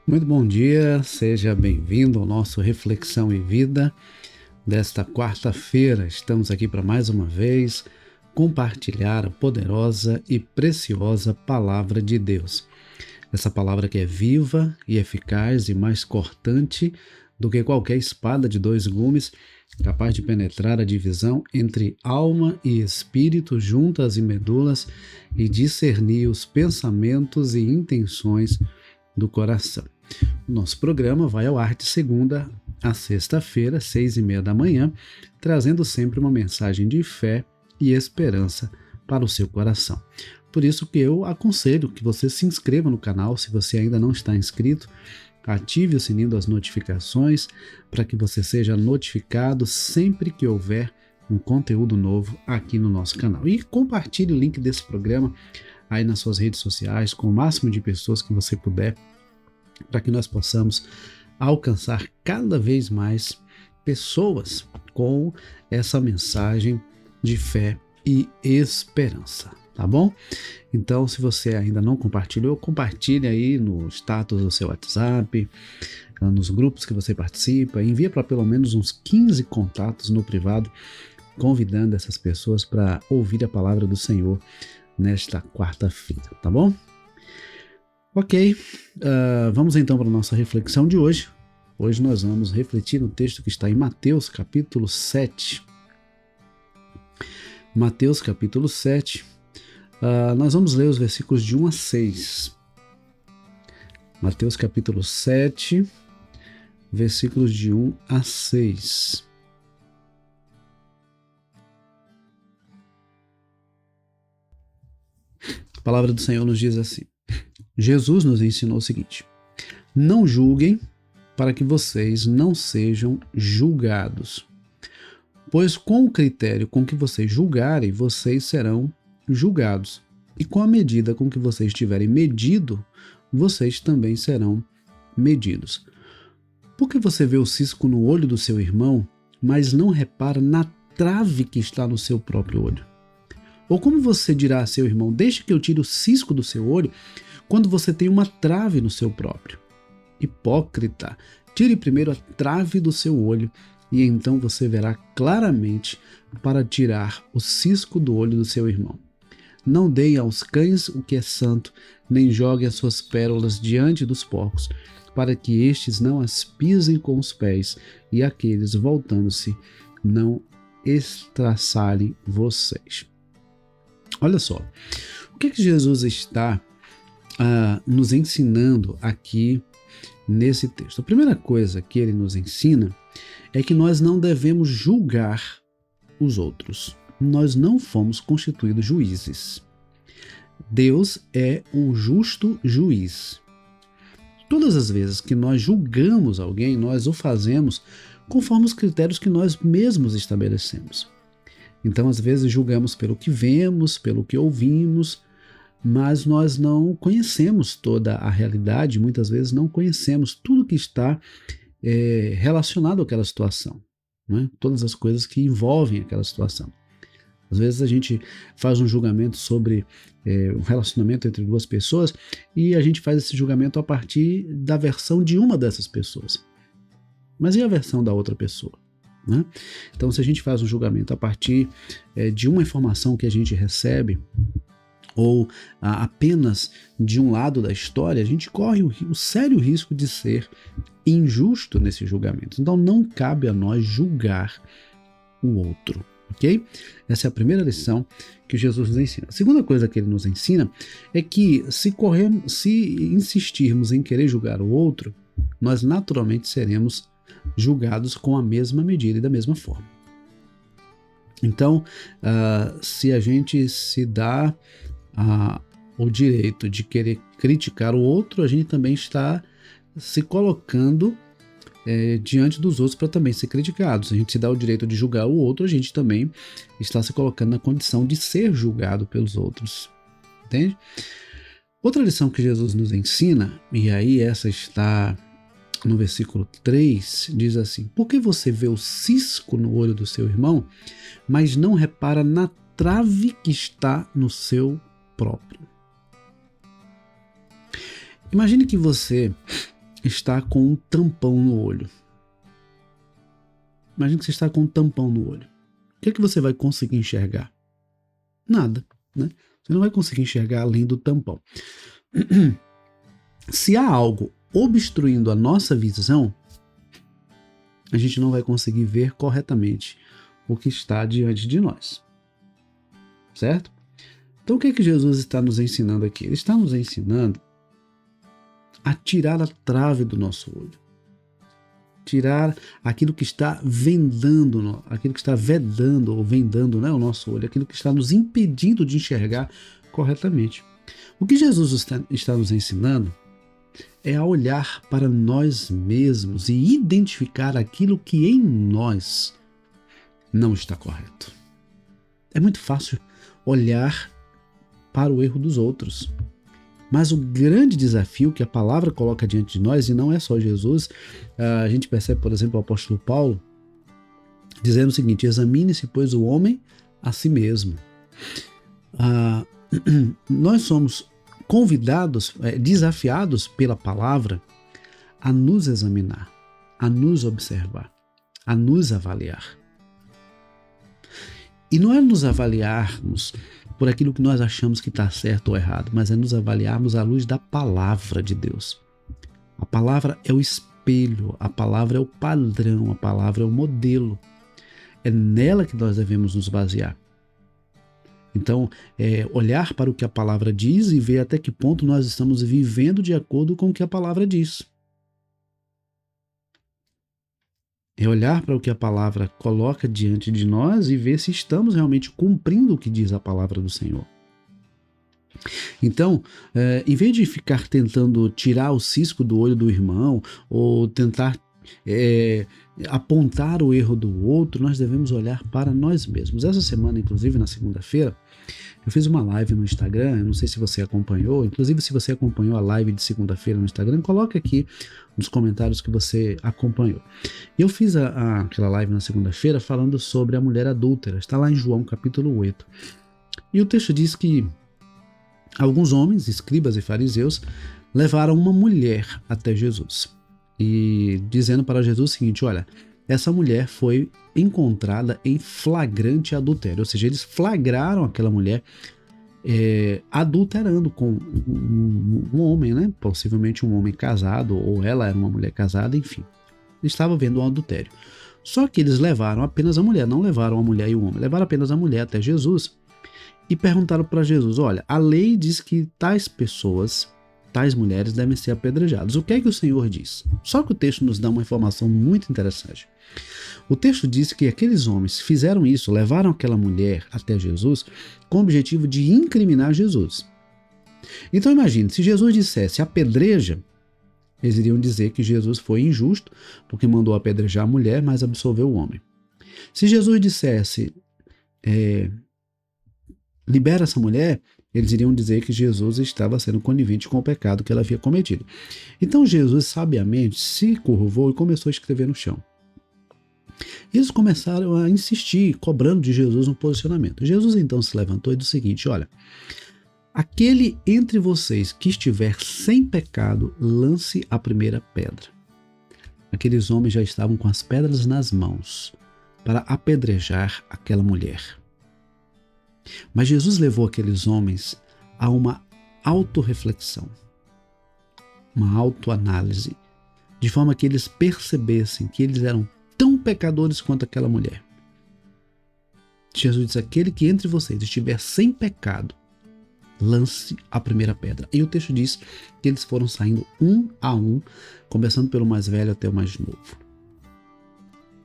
Muito bom dia, seja bem-vindo ao nosso Reflexão e Vida desta quarta-feira. Estamos aqui para mais uma vez compartilhar a poderosa e preciosa Palavra de Deus. Essa palavra que é viva e eficaz e mais cortante do que qualquer espada de dois gumes, capaz de penetrar a divisão entre alma e espírito, juntas e medulas, e discernir os pensamentos e intenções do coração. O nosso programa vai ao ar de segunda a sexta-feira, 6:30 da manhã, trazendo sempre uma mensagem de fé e esperança para o seu coração. Por isso que eu aconselho que você se inscreva no canal, se você ainda não está inscrito, ative o sininho das notificações para que você seja notificado sempre que houver um conteúdo novo aqui no nosso canal. E compartilhe o link desse programa aí nas suas redes sociais com o máximo de pessoas que você puder, para que nós possamos alcançar cada vez mais pessoas com essa mensagem de fé e esperança, tá bom? Então, se você ainda não compartilhou, compartilhe aí no status do seu WhatsApp, nos grupos que você participa, envia para pelo menos uns 15 contatos no privado, convidando essas pessoas para ouvir a palavra do Senhor nesta quarta-feira, tá bom? Ok, vamos então para a nossa reflexão de hoje. Hoje nós vamos refletir no texto que está em Mateus capítulo 7. Mateus capítulo 7, nós vamos ler os versículos de 1 a 6. Mateus capítulo 7, versículos de 1 a 6. A palavra do Senhor nos diz assim: Jesus nos ensinou o seguinte: não julguem para que vocês não sejam julgados, pois com o critério com que vocês julgarem, vocês serão julgados, e com a medida com que vocês tiverem medido, vocês também serão medidos. Por que você vê o cisco no olho do seu irmão, mas não repara na trave que está no seu próprio olho? Ou como você dirá a seu irmão: deixe que eu tire o cisco do seu olho, quando você tem uma trave no seu próprio? Hipócrita, tire primeiro a trave do seu olho, e então você verá claramente para tirar o cisco do olho do seu irmão. Não deem aos cães o que é santo, nem joguem as suas pérolas diante dos porcos, para que estes não as pisem com os pés, e aqueles, voltando-se, não estraçalhem vocês. Olha só, o que Jesus está nos ensinando aqui nesse texto? A primeira coisa que ele nos ensina é que nós não devemos julgar os outros. Nós não fomos constituídos juízes. Deus é um justo juiz. Todas as vezes que nós julgamos alguém, nós o fazemos conforme os critérios que nós mesmos estabelecemos. Então, às vezes, julgamos pelo que vemos, pelo que ouvimos, mas nós não conhecemos toda a realidade, muitas vezes não conhecemos tudo que está relacionado àquela situação, né? Todas as coisas que envolvem aquela situação. Às vezes a gente faz um julgamento sobre um relacionamento entre duas pessoas e a gente faz esse julgamento a partir da versão de uma dessas pessoas. Mas e a versão da outra pessoa? Né? Então, se a gente faz um julgamento a partir de uma informação que a gente recebe, ou apenas de um lado da história, a gente corre o sério risco de ser injusto nesse julgamento. Então, não cabe a nós julgar o outro, ok? Essa é a primeira lição que Jesus nos ensina. A segunda coisa que ele nos ensina é que se insistirmos em querer julgar o outro, nós naturalmente seremos julgados com a mesma medida e da mesma forma. Então, se a gente se dá o direito de querer criticar o outro, a gente também está se colocando diante dos outros para também ser criticados. Se a gente se dá o direito de julgar o outro, a gente também está se colocando na condição de ser julgado pelos outros. Entende? Outra lição que Jesus nos ensina, e aí essa está no versículo 3, diz assim: por que você vê o cisco no olho do seu irmão, mas não repara na trave que está no seu próprio? Imagine que você está com um tampão no olho. Imagina que você está com um tampão no olho. O que é que você vai conseguir enxergar? Nada, né? Você não vai conseguir enxergar além do tampão. Se há algo obstruindo a nossa visão, a gente não vai conseguir ver corretamente o que está diante de nós. Certo? Então o que é que Jesus está nos ensinando aqui? Ele está nos ensinando a tirar a trave do nosso olho. Tirar aquilo que está vendando, aquilo que está vedando ou vendando, né, o nosso olho, aquilo que está nos impedindo de enxergar corretamente. O que Jesus está nos ensinando é a olhar para nós mesmos e identificar aquilo que em nós não está correto. É muito fácil olhar para o erro dos outros. Mas o grande desafio que a palavra coloca diante de nós, e não é só Jesus, a gente percebe, por exemplo, o apóstolo Paulo dizendo o seguinte: examine-se, pois, o homem a si mesmo. Nós somos convidados, desafiados pela palavra a nos examinar, a nos observar, a nos avaliar. E não é nos avaliarmos por aquilo que nós achamos que está certo ou errado, mas é nos avaliarmos à luz da palavra de Deus. A palavra é o espelho, a palavra é o padrão, a palavra é o modelo. É nela que nós devemos nos basear. Então, olhar para o que a palavra diz e ver até que ponto nós estamos vivendo de acordo com o que a palavra diz. É olhar para o que a palavra coloca diante de nós e ver se estamos realmente cumprindo o que diz a palavra do Senhor. Então, em vez de ficar tentando tirar o cisco do olho do irmão ou tentar apontar o erro do outro, nós devemos olhar para nós mesmos. Essa semana, inclusive, na segunda-feira, eu fiz uma live no Instagram, eu não sei se você acompanhou, inclusive se você acompanhou a live de segunda-feira no Instagram, coloque aqui nos comentários que você acompanhou. Eu fiz aquela live na segunda-feira falando sobre a mulher adúltera, está lá em João capítulo 8. E o texto diz que alguns homens, escribas e fariseus, levaram uma mulher até Jesus, e dizendo para Jesus o seguinte: olha, essa mulher foi encontrada em flagrante adultério, ou seja, eles flagraram aquela mulher adulterando com um homem, né? Possivelmente um homem casado, ou ela era uma mulher casada, enfim, estava vendo um adultério. Só que eles levaram apenas a mulher, não levaram a mulher e o homem, levaram apenas a mulher até Jesus e perguntaram para Jesus: olha, a lei diz que tais pessoas, tais mulheres devem ser apedrejadas. O que é que o Senhor diz? Só que o texto nos dá uma informação muito interessante. O texto diz que aqueles homens fizeram isso, levaram aquela mulher até Jesus com o objetivo de incriminar Jesus. Então imagine, se Jesus dissesse apedreja, eles iriam dizer que Jesus foi injusto porque mandou apedrejar a mulher, mas absolveu o homem. Se Jesus dissesse libera essa mulher, eles iriam dizer que Jesus estava sendo conivente com o pecado que ela havia cometido. Então Jesus sabiamente se curvou e começou a escrever no chão. Eles começaram a insistir, cobrando de Jesus um posicionamento. Jesus então se levantou e disse o seguinte: olha, aquele entre vocês que estiver sem pecado, lance a primeira pedra. Aqueles homens já estavam com as pedras nas mãos para apedrejar aquela mulher. Mas Jesus levou aqueles homens a uma autorreflexão, uma autoanálise, de forma que eles percebessem que eles eram tão pecadores quanto aquela mulher. Jesus disse: aquele que entre vocês estiver sem pecado, lance a primeira pedra. E o texto diz que eles foram saindo um a um, começando pelo mais velho até o mais novo.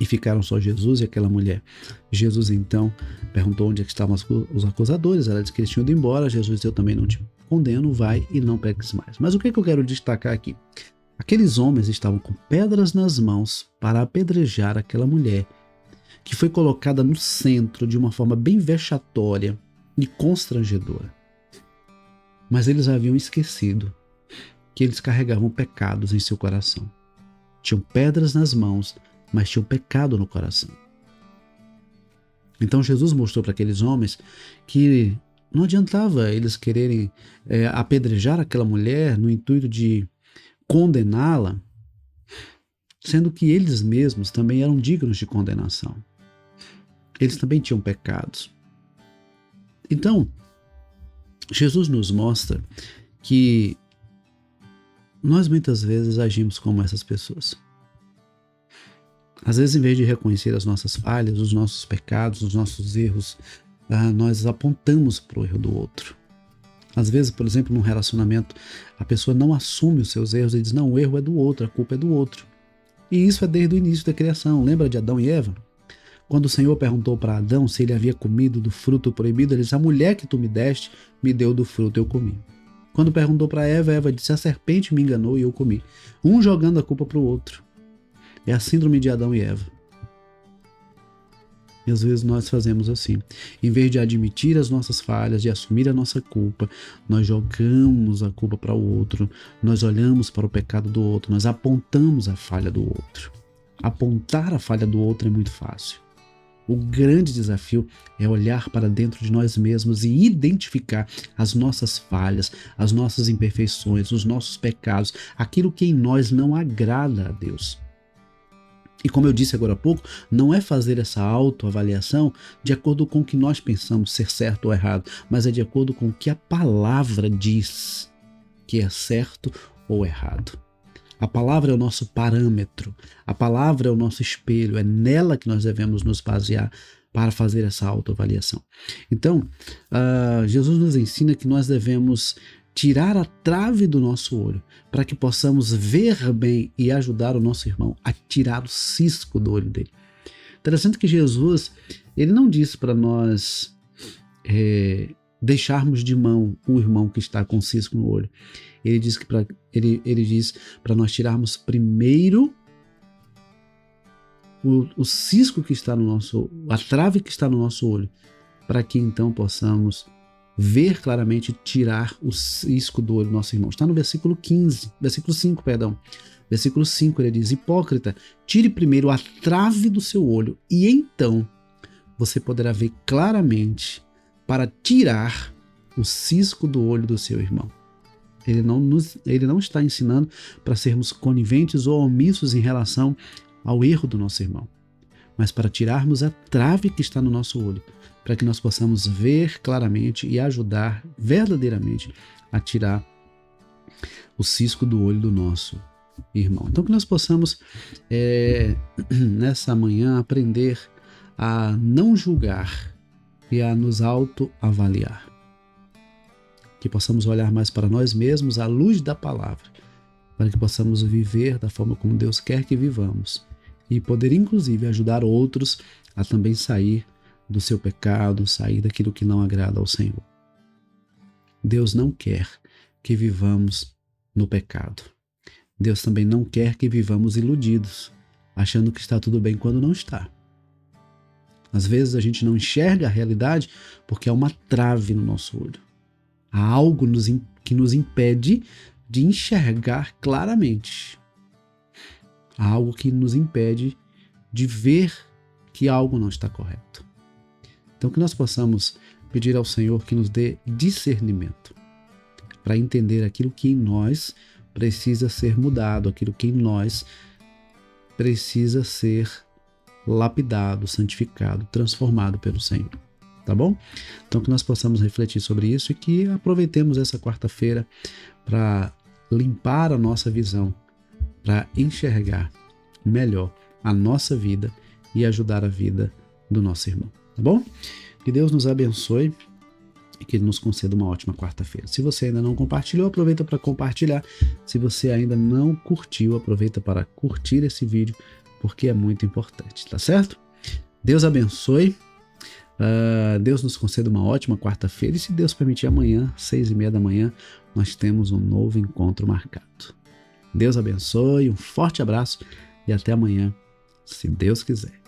E ficaram só Jesus e aquela mulher. Jesus então perguntou onde é que estavam os acusadores. Ela disse que eles tinham ido embora. Jesus disse: eu também não te condeno, vai e não peques mais. Mas o que é que eu quero destacar aqui? Aqueles homens estavam com pedras nas mãos para apedrejar aquela mulher, que foi colocada no centro de uma forma bem vexatória e constrangedora. Mas eles haviam esquecido que eles carregavam pecados em seu coração. Tinham pedras nas mãos, mas tinham pecado no coração. Então Jesus mostrou para aqueles homens que não adiantava eles quererem apedrejar aquela mulher no intuito de condená-la, sendo que eles mesmos também eram dignos de condenação. Eles também tinham pecados. Então, Jesus nos mostra que nós muitas vezes agimos como essas pessoas. Às vezes, em vez de reconhecer as nossas falhas, os nossos pecados, os nossos erros, nós apontamos para o erro do outro. Às vezes, por exemplo, num relacionamento, a pessoa não assume os seus erros e diz, não, o erro é do outro, a culpa é do outro. E isso é desde o início da criação. Lembra de Adão e Eva? Quando o Senhor perguntou para Adão se ele havia comido do fruto proibido, ele disse, a mulher que tu me deste me deu do fruto, eu comi. Quando perguntou para Eva, Eva disse, a serpente me enganou e eu comi. Um jogando a culpa para o outro. É a síndrome de Adão e Eva. E às vezes nós fazemos assim. Em vez de admitir as nossas falhas, de assumir a nossa culpa, nós jogamos a culpa para o outro, nós olhamos para o pecado do outro, nós apontamos a falha do outro. Apontar a falha do outro é muito fácil. O grande desafio é olhar para dentro de nós mesmos e identificar as nossas falhas, as nossas imperfeições, os nossos pecados, aquilo que em nós não agrada a Deus. E como eu disse agora há pouco, não é fazer essa autoavaliação de acordo com o que nós pensamos ser certo ou errado, mas é de acordo com o que a palavra diz que é certo ou errado. A palavra é o nosso parâmetro, a palavra é o nosso espelho, é nela que nós devemos nos basear para fazer essa autoavaliação. Então, Jesus nos ensina que nós devemos tirar a trave do nosso olho para que possamos ver bem e ajudar o nosso irmão a tirar o cisco do olho dele. Interessante que Jesus, ele não disse para nós deixarmos de mão o irmão que está com cisco no olho. Ele diz para nós tirarmos primeiro o cisco que está no nosso, a trave que está no nosso olho, para que então possamos ver claramente, tirar o cisco do olho do nosso irmão. Está no versículo 5, perdão. Versículo 5, ele diz, hipócrita, tire primeiro a trave do seu olho e então você poderá ver claramente para tirar o cisco do olho do seu irmão. Ele não está ensinando para sermos coniventes ou omissos em relação ao erro do nosso irmão, mas para tirarmos a trave que está no nosso olho, para que nós possamos ver claramente e ajudar verdadeiramente a tirar o cisco do olho do nosso irmão. Então que nós possamos nessa manhã aprender a não julgar e a nos autoavaliar. Que possamos olhar mais para nós mesmos à luz da palavra, para que possamos viver da forma como Deus quer que vivamos e poder inclusive ajudar outros a também sair do seu pecado, sair daquilo que não agrada ao Senhor. Deus não quer que vivamos no pecado. Deus também não quer que vivamos iludidos, achando que está tudo bem quando não está. Às vezes a gente não enxerga a realidade porque há uma trave no nosso olho. Há algo que nos impede de enxergar claramente. Há algo que nos impede de ver que algo não está correto. Então que nós possamos pedir ao Senhor que nos dê discernimento para entender aquilo que em nós precisa ser mudado, aquilo que em nós precisa ser lapidado, santificado, transformado pelo Senhor. Tá bom? Então que nós possamos refletir sobre isso e que aproveitemos essa quarta-feira para limpar a nossa visão, para enxergar melhor a nossa vida e ajudar a vida do nosso irmão. Tá bom? Que Deus nos abençoe e que Ele nos conceda uma ótima quarta-feira. Se você ainda não compartilhou, aproveita para compartilhar. Se você ainda não curtiu, aproveita para curtir esse vídeo, porque é muito importante, tá certo? Deus abençoe. Deus nos conceda uma ótima quarta-feira e se Deus permitir amanhã, 6h30 da manhã, nós temos um novo encontro marcado. Deus abençoe, um forte abraço e até amanhã, se Deus quiser.